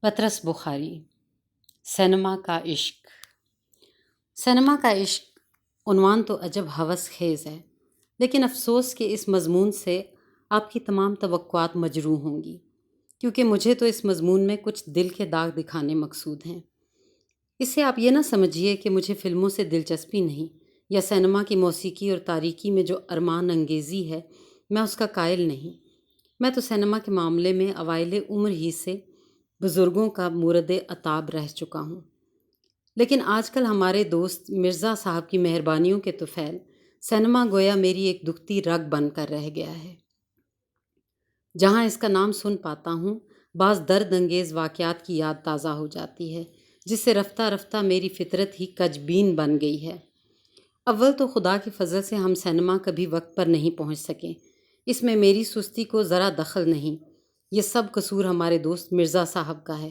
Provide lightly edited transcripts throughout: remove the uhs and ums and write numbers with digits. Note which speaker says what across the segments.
Speaker 1: پطرس بخاری، cinema کا عشق۔ Cinema کا عشق عنوان تو عجب ہوس خیز ہے، لیکن افسوس کہ اس مضمون سے آپ کی تمام توقعات مجروح ہوں گی، کیونکہ مجھے تو اس مضمون میں کچھ دل کے داغ دکھانے مقصود ہیں۔ اس سے آپ یہ نہ سمجھیے کہ مجھے فلموں سے دلچسپی نہیں، یا سینما کی موسیقی اور تاریکی میں جو ارمان انگیزی ہے میں اس کا قائل نہیں۔ میں تو سینما کے معاملے میں اوائل عمر ہی سے بزرگوں کا مورد عتاب رہ چکا ہوں، لیکن آج کل ہمارے دوست مرزا صاحب کی مہربانیوں کے طفیل سینما گویا میری ایک دکھتی رگ بن کر رہ گیا ہے۔ جہاں اس کا نام سن پاتا ہوں، بعض درد انگیز واقعات کی یاد تازہ ہو جاتی ہے، جس سے رفتہ رفتہ میری فطرت ہی کجبین بن گئی ہے۔ اول تو خدا کی فضل سے ہم سینما کبھی وقت پر نہیں پہنچ سکے، اس میں میری سستی کو ذرا دخل نہیں۔ یہ سب قصور ہمارے دوست مرزا صاحب کا ہے،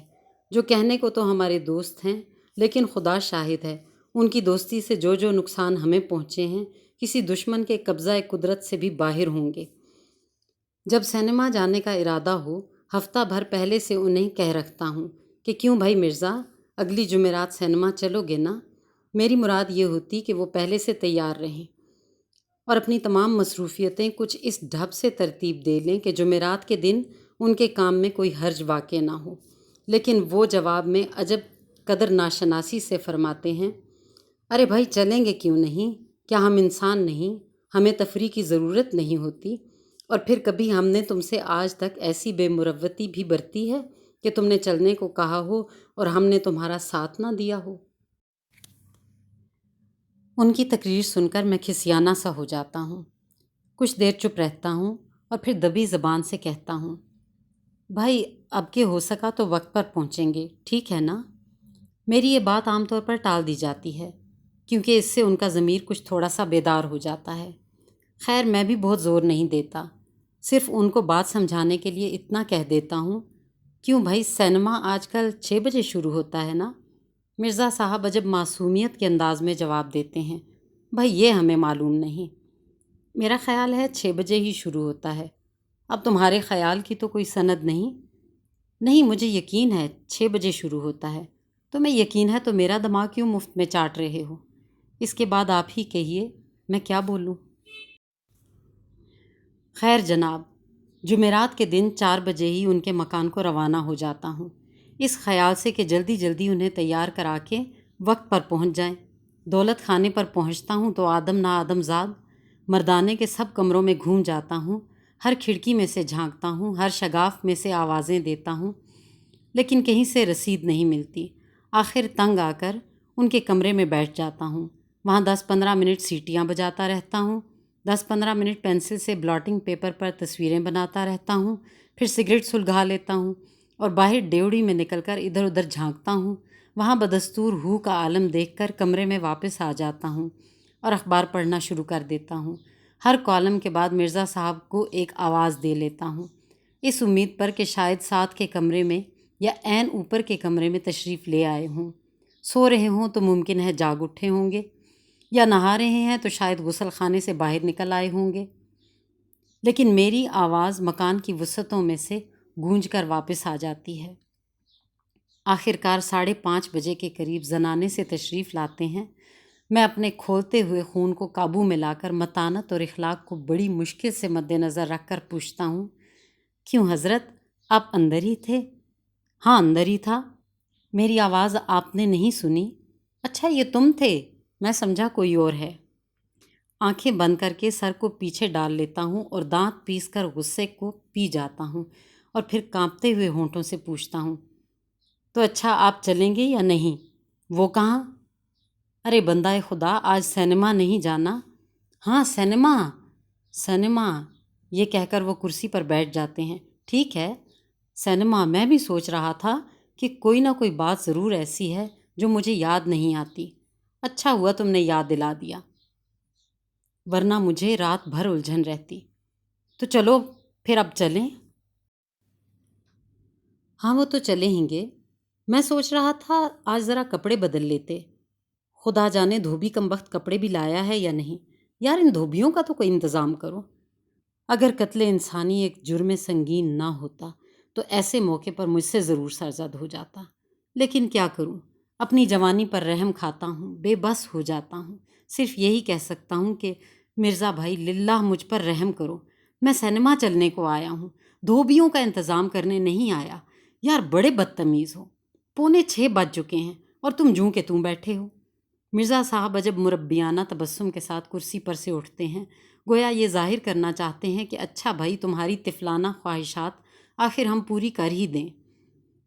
Speaker 1: جو کہنے کو تو ہمارے دوست ہیں، لیکن خدا شاہد ہے ان کی دوستی سے جو جو نقصان ہمیں پہنچے ہیں کسی دشمن کے قبضہ قدرت سے بھی باہر ہوں گے۔ جب سینما جانے کا ارادہ ہو، ہفتہ بھر پہلے سے انہیں کہہ رکھتا ہوں کہ کیوں بھائی مرزا، اگلی جمعرات سینما چلو گے نا؟ میری مراد یہ ہوتی کہ وہ پہلے سے تیار رہیں اور اپنی تمام مصروفیتیں کچھ اس ڈھب سے ترتیب دے لیں کہ جمعرات کے دن ان کے کام میں کوئی حرج واقع نہ ہو۔ لیکن وہ جواب میں عجب قدر ناشناسی سے فرماتے ہیں، ارے بھائی چلیں گے کیوں نہیں؟ کیا ہم انسان نہیں؟ ہمیں تفریح کی ضرورت نہیں ہوتی؟ اور پھر کبھی ہم نے تم سے آج تک ایسی بے مروتی بھی برتی ہے کہ تم نے چلنے کو کہا ہو اور ہم نے تمہارا ساتھ نہ دیا ہو؟ ان کی تقریر سن کر میں کھسیانہ سا ہو جاتا ہوں، کچھ دیر چپ رہتا ہوں اور پھر دبی زبان سے کہتا ہوں، بھائی اب کہ ہو سکا تو وقت پر پہنچیں گے، ٹھیک ہے نا؟ میری یہ بات عام طور پر ٹال دی جاتی ہے، کیونکہ اس سے ان کا ضمیر کچھ تھوڑا سا بیدار ہو جاتا ہے۔ خیر میں بھی بہت زور نہیں دیتا، صرف ان کو بات سمجھانے کے لیے اتنا کہہ دیتا ہوں، کیوں بھائی سینما آج کل 6 بجے شروع ہوتا ہے نا؟ مرزا صاحب عجب معصومیت کے انداز میں جواب دیتے ہیں، بھائی یہ ہمیں معلوم نہیں، میرا خیال ہے 6 بجے ہی شروع ہوتا ہے۔ اب تمہارے خیال کی تو کوئی سند نہیں؟ نہیں مجھے یقین ہے 6 بجے شروع ہوتا ہے۔ تمہیں یقین ہے تو میرا دماغ کیوں مفت میں چاٹ رہے ہو؟ اس کے بعد آپ ہی کہیے، میں کیا بولوں؟ خیر جناب، جمعرات کے دن 4 بجے ہی ان کے مکان کو روانہ ہو جاتا ہوں، اس خیال سے کہ جلدی جلدی انہیں تیار کرا کے وقت پر پہنچ جائیں۔ دولت خانے پر پہنچتا ہوں تو آدم نہ آدم زاد مردانے کے سب کمروں میں گھوم جاتا ہوں، ہر کھڑکی میں سے جھانکتا ہوں، ہر شگاف میں سے آوازیں دیتا ہوں، لیکن کہیں سے رسید نہیں ملتی۔ آخر تنگ آ کر ان کے کمرے میں بیٹھ جاتا ہوں، وہاں 10-15 منٹ سیٹیاں بجاتا رہتا ہوں، 10-15 منٹ پینسل سے بلاٹنگ پیپر پر تصویریں بناتا رہتا ہوں، پھر سگریٹ سلگھا لیتا ہوں اور باہر ڈیوڑی میں نکل کر ادھر ادھر جھانکتا ہوں، وہاں بدستور ہو کا عالم دیکھ کر کمرے میں واپس آ جاتا ہوں اور اخبار پڑھنا شروع کر دیتا ہوں۔ ہر کالم کے بعد مرزا صاحب کو ایک آواز دے لیتا ہوں، اس امید پر کہ شاید ساتھ کے کمرے میں یا عین اوپر کے کمرے میں تشریف لے آئے ہوں۔ سو رہے ہوں تو ممکن ہے جاگ اٹھے ہوں گے، یا نہا رہے ہیں تو شاید غسل خانے سے باہر نکل آئے ہوں گے، لیکن میری آواز مکان کی وسعتوں میں سے گونج کر واپس آ جاتی ہے۔ آخرکار 5:30 بجے کے قریب زنانے سے تشریف لاتے ہیں۔ میں اپنے کھولتے ہوئے خون کو قابو میں لا کر متانت اور اخلاق کو بڑی مشکل سے مد نظر رکھ کر پوچھتا ہوں، کیوں حضرت آپ اندر ہی تھے؟ ہاں اندر ہی تھا۔ میری آواز آپ نے نہیں سنی؟ اچھا یہ تم تھے، میں سمجھا کوئی اور ہے۔ آنکھیں بند کر کے سر کو پیچھے ڈال لیتا ہوں اور دانت پیس کر غصے کو پی جاتا ہوں اور پھر کانپتے ہوئے ہونٹوں سے پوچھتا ہوں، تو اچھا آپ چلیں گے یا نہیں؟ وہ کہاں؟ ارے بندہ خدا، آج سینما نہیں جانا؟ ہاں سینما، سینما، یہ کہہ کر وہ کرسی پر بیٹھ جاتے ہیں۔ ٹھیک ہے سینما، میں بھی سوچ رہا تھا کہ کوئی نہ کوئی بات ضرور ایسی ہے جو مجھے یاد نہیں آتی۔ اچھا ہوا تم نے یاد دلا دیا، ورنہ مجھے رات بھر الجھن رہتی۔ تو چلو پھر اب چلیں؟ ہاں وہ تو چلیں ہی گے، میں سوچ رہا تھا آج ذرا کپڑے بدل لیتے۔ خدا جانے دھوبی کم وقت کپڑے بھی لایا ہے یا نہیں۔ یار ان دھوبیوں کا تو کوئی انتظام کرو۔ اگر قتل انسانی ایک جرم سنگین نہ ہوتا تو ایسے موقع پر مجھ سے ضرور سرزد ہو جاتا، لیکن کیا کروں، اپنی جوانی پر رحم کھاتا ہوں، بے بس ہو جاتا ہوں۔ صرف یہی کہہ سکتا ہوں کہ مرزا بھائی للہ مجھ پر رحم کرو، میں سینما چلنے کو آیا ہوں، دھوبیوں کا انتظام کرنے نہیں آیا۔ یار بڑے بدتمیز ہو، 5:45 بج چکے ہیں اور تم جوں کہ توں بیٹھے ہو۔ مرزا صاحب عجب مربیانہ تبسم کے ساتھ کرسی پر سے اٹھتے ہیں، گویا یہ ظاہر کرنا چاہتے ہیں کہ اچھا بھائی تمہاری طفلانہ خواہشات آخر ہم پوری کر ہی دیں۔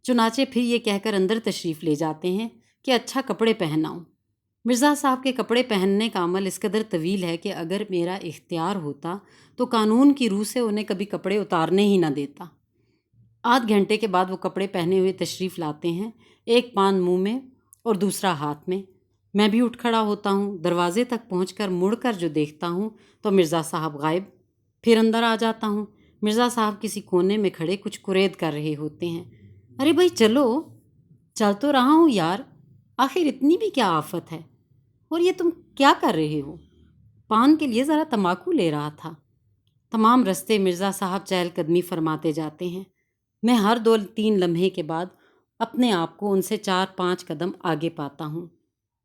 Speaker 1: چنانچہ پھر یہ کہہ کر اندر تشریف لے جاتے ہیں کہ اچھا کپڑے پہناؤں۔ مرزا صاحب کے کپڑے پہننے کا عمل اس قدر طویل ہے کہ اگر میرا اختیار ہوتا تو قانون کی روح سے انہیں کبھی کپڑے اتارنے ہی نہ دیتا۔ آدھ گھنٹے کے بعد وہ کپڑے پہنے ہوئے تشریف لاتے ہیں، ایک پان منہ میں اور دوسرا ہاتھ میں۔ میں بھی اٹھ کھڑا ہوتا ہوں، دروازے تک پہنچ کر مڑ کر جو دیکھتا ہوں تو مرزا صاحب غائب۔ پھر اندر آ جاتا ہوں، مرزا صاحب کسی کونے میں کھڑے کچھ کرید کر رہے ہوتے ہیں۔ ارے بھائی چلو، چل تو رہا ہوں یار، آخر اتنی بھی کیا آفت ہے؟ اور یہ تم کیا کر رہے ہو؟ پان کے لیے ذرا تمباکو لے رہا تھا۔ تمام رستے مرزا صاحب چہل قدمی فرماتے جاتے ہیں۔ میں ہر 2-3 لمحے کے بعد اپنے آپ کو ان سے 4-5 قدم آگے پاتا ہوں۔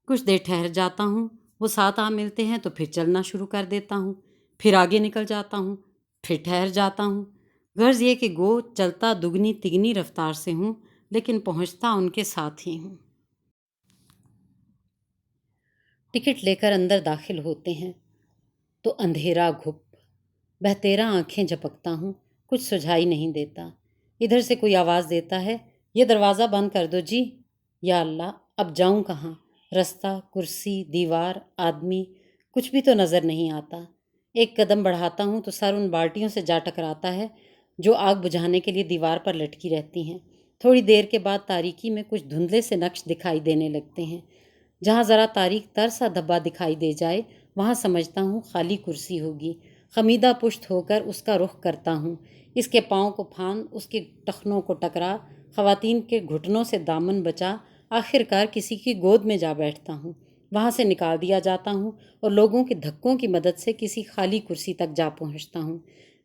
Speaker 1: کچھ دیر ٹھہر جاتا ہوں، وہ ساتھ آ ملتے ہیں تو پھر چلنا شروع کر دیتا ہوں، پھر آگے نکل جاتا ہوں، پھر ٹھہر جاتا ہوں۔ غرض یہ کہ گو چلتا دگنی تگنی رفتار سے ہوں، لیکن پہنچتا ان کے ساتھ ہی ہوں۔ ٹکٹ لے کر اندر داخل ہوتے ہیں تو اندھیرا گھپ، بہتیرا آنکھیں جھپکتا ہوں، کچھ سجھائی نہیں دیتا۔ ادھر سے کوئی آواز دیتا ہے، یہ دروازہ بند کر دو جی۔ یا اللہ، اب جاؤں کہاں؟ رستہ، کرسی، دیوار، آدمی، کچھ بھی تو نظر نہیں آتا۔ ایک قدم بڑھاتا ہوں تو سر ان بالٹیوں سے جا ٹکراتا ہے جو آگ بجھانے کے لیے دیوار پر لٹکی رہتی ہیں۔ تھوڑی دیر کے بعد تاریکی میں کچھ دھندلے سے نقش دکھائی دینے لگتے ہیں۔ جہاں ذرا تاریک تر سا دھبا دکھائی دے جائے وہاں سمجھتا ہوں خالی کرسی ہوگی۔ خمیدہ پشت ہو کر اس کا رخ کرتا ہوں، اس کے پاؤں کو پھاند، اس کے ٹخنوں کو ٹکرا، خواتین کے گھٹنوں سے دامن بچا، آخر کار کسی کی گود میں جا بیٹھتا ہوں۔ وہاں سے نکال دیا جاتا ہوں اور لوگوں کے دھکوں کی مدد سے کسی خالی کرسی تک جا پہنچتا ہوں۔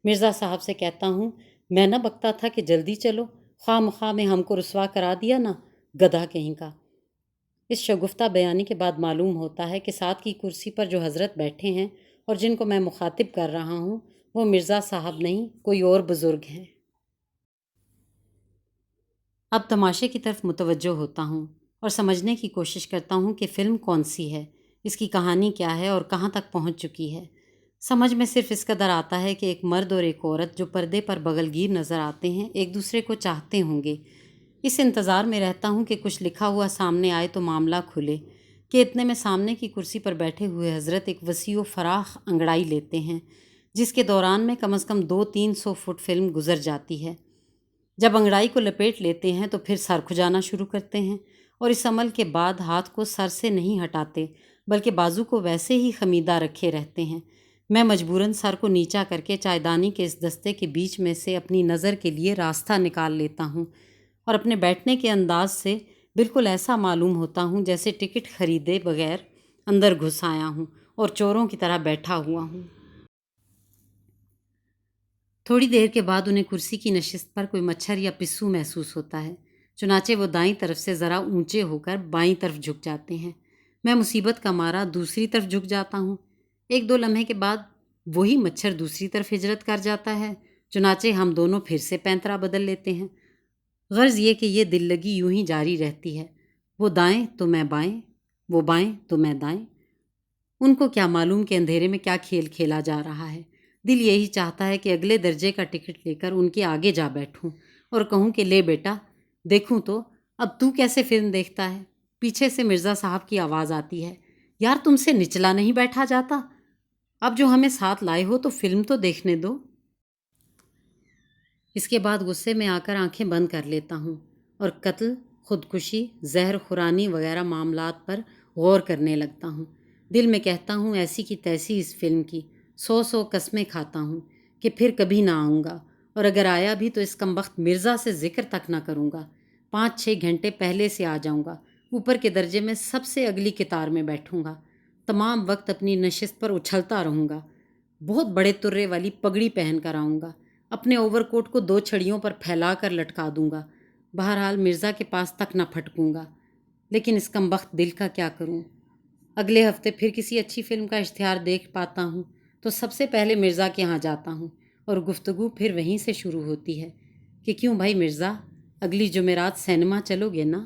Speaker 1: مرزا صاحب سے کہتا ہوں، میں نہ بکتا تھا کہ جلدی چلو، خواہ مخواہ میں ہم کو رسوا کرا دیا نا، گدھا کہیں کا۔ اس شگفتہ بیانی کے بعد معلوم ہوتا ہے کہ ساتھ کی کرسی پر جو حضرت بیٹھے ہیں اور جن کو میں مخاطب کر رہا ہوں وہ مرزا صاحب نہیں، کوئی اور بزرگ ہیں۔ اب تماشے کی طرف متوجہ ہوتا ہوں اور سمجھنے کی کوشش کرتا ہوں کہ فلم کون سی ہے، اس کی کہانی کیا ہے اور کہاں تک پہنچ چکی ہے۔ سمجھ میں صرف اس قدر آتا ہے کہ ایک مرد اور ایک عورت جو پردے پر بغل گیر نظر آتے ہیں ایک دوسرے کو چاہتے ہوں گے۔ اس انتظار میں رہتا ہوں کہ کچھ لکھا ہوا سامنے آئے تو معاملہ کھلے، کہ اتنے میں سامنے کی کرسی پر بیٹھے ہوئے حضرت ایک وسیع و فراخ انگڑائی لیتے ہیں جس کے دوران میں کم از کم 200-300 فٹ فلم گزر جاتی ہے۔ جب انگڑائی کو لپیٹ لیتے ہیں تو پھر سر کھجانا شروع کرتے ہیں اور اس عمل کے بعد ہاتھ کو سر سے نہیں ہٹاتے بلکہ بازو کو ویسے ہی خمیدہ رکھے رہتے ہیں۔ میں مجبوراً سر کو نیچا کر کے چائےدانی کے اس دستے کے بیچ میں سے اپنی نظر کے لیے راستہ نکال لیتا ہوں اور اپنے بیٹھنے کے انداز سے بالکل ایسا معلوم ہوتا ہوں جیسے ٹکٹ خریدے بغیر اندر گھس آیا ہوں اور چوروں کی طرح بیٹھا ہوا ہوں۔ تھوڑی دیر کے بعد انہیں کرسی کی نشست پر کوئی مچھر یا پسو محسوس ہوتا ہے، چنانچہ وہ دائیں طرف سے ذرا اونچے ہو کر بائیں طرف جھک جاتے ہیں۔ میں مصیبت کا مارا دوسری طرف جھک جاتا ہوں۔ 1-2 لمحے کے بعد وہی مچھر دوسری طرف ہجرت کر جاتا ہے، چنانچہ ہم دونوں پھر سے پینترا بدل لیتے ہیں۔ غرض یہ کہ یہ دل لگی یوں ہی جاری رہتی ہے، وہ دائیں تو میں بائیں، وہ بائیں تو میں دائیں۔ ان کو کیا معلوم کہ اندھیرے میں کیا کھیل کھیلا جا رہا ہے۔ دل یہی چاہتا ہے کہ اگلے درجے کا ٹکٹ لے کر ان کے آگے جا بیٹھوں اور کہوں کہ لے بیٹا دیکھوں تو اب تو کیسے فلم دیکھتا ہے۔ پیچھے سے مرزا صاحب کی آواز آتی ہے، یار تم سے نچلا نہیں بیٹھا جاتا، اب جو ہمیں ساتھ لائے ہو تو فلم تو دیکھنے دو۔ اس کے بعد غصے میں آ کر آنکھیں بند کر لیتا ہوں اور قتل، خودکشی، زہر خورانی وغیرہ معاملات پر غور کرنے لگتا ہوں۔ دل میں کہتا ہوں ایسی کی تیسی اس فلم کی 100 قسمیں کھاتا ہوں کہ پھر کبھی نہ آؤں گا، اور اگر آیا بھی تو اس کمبخت مرزا سے ذکر تک نہ کروں گا۔ 5-6 گھنٹے پہلے سے آ جاؤں گا، اوپر کے درجے میں سب سے اگلی قطار میں بیٹھوں گا، تمام وقت اپنی نشست پر اچھلتا رہوں گا، بہت بڑے ترے والی پگڑی پہن کر آؤں گا، اپنے اوور کوٹ کو 2 چھڑیوں پر پھیلا کر لٹکا دوں گا۔ بہرحال مرزا کے پاس تک نہ پھٹکوں گا۔ لیکن اس کمبخت دل کا کیا کروں؟ اگلے ہفتے پھر کسی اچھی فلم کا اشتہار دیکھ پاتا ہوں تو سب سے پہلے مرزا کے ہاں جاتا ہوں اور گفتگو پھر وہیں سے شروع ہوتی ہے کہ کیوں بھائی مرزا، اگلی جمعرات سینما چلو گے نا؟